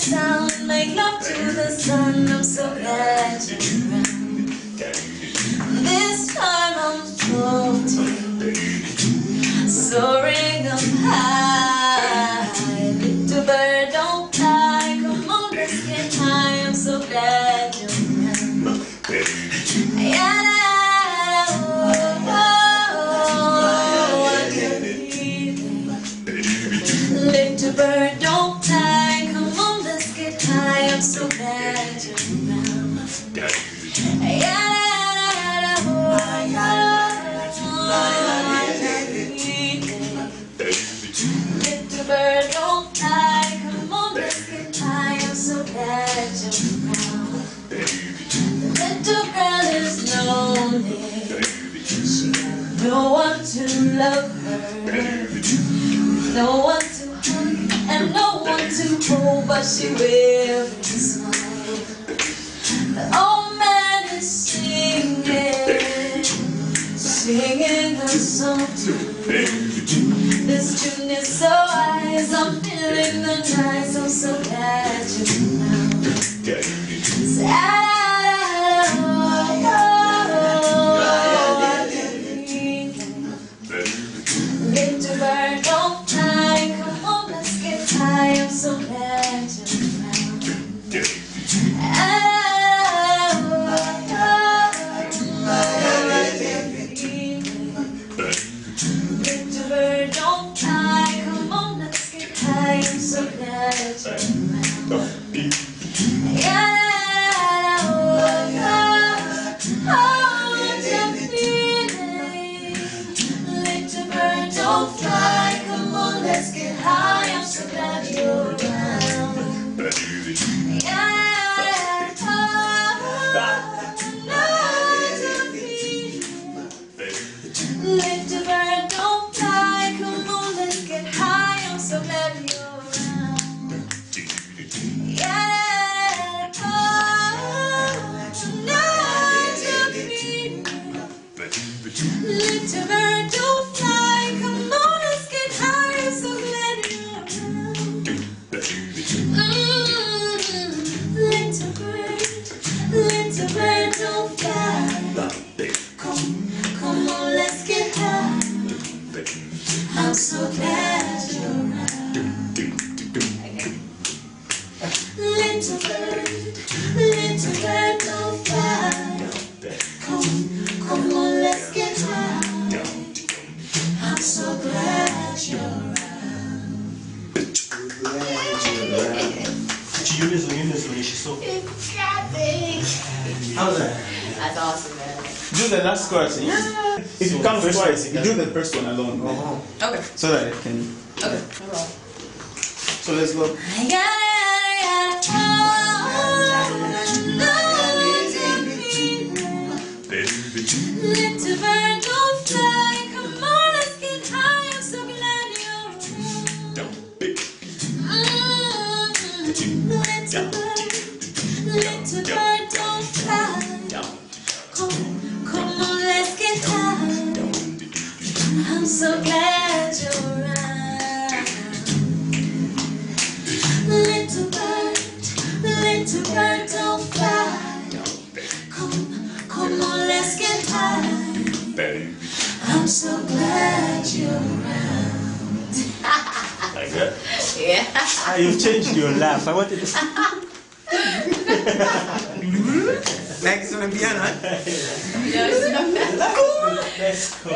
sound, make love to the sun. I'm so glad you're around. This time I'm floating, soaring up high. Little bird, don't fly, come on, let's get high. I'm so glad you're around. Yeah. Little bird, don't die. Come on, let's get high. I'm so glad you're around. Little bird, don't die. Come on, let's get high. I'm so glad you're around. Little girl is lonely. She has no one to love her, no one to and no one to hold, but she will smile. The old man is singing her song to me. This tune is so wise, I'm feeling the nice. I'm so glad you're around. Little bird, don't die. Come on, let's get high. I'm so glad you're around. Little bird, don't die. Come on, let's get high. I'm so glad you're around. Little bird, don't fly. Come on, let's get high. I'm so glad you're around. Little bird, don't fly. Come on, let's get high. I'm so glad you're around. Little bird, don't fly. Come on, let's get high. I'm so glad you're around. Little bird, don't fly. Come on, let's get high. I'm so glad you're around. Little bird, don't fly. Come on, let's get high. I'm so glad you're around. She's so how's that? That's awesome, man. Do the last chorus. Yeah. If you come twice, you do the first one alone. Okay. So that it can. Okay. So let's go. Little bird, don't fly. Come on, let's get high. I'm so glad you're around. Little bird, don't fly. Come on, let's get high. I'm so glad you're around. Little bird, don't fly. Come on, let's get high. I'm so glad you're around. Like that? Yeah. You've changed your laugh. I wanted to. Next on the piano. Yes. Let's go.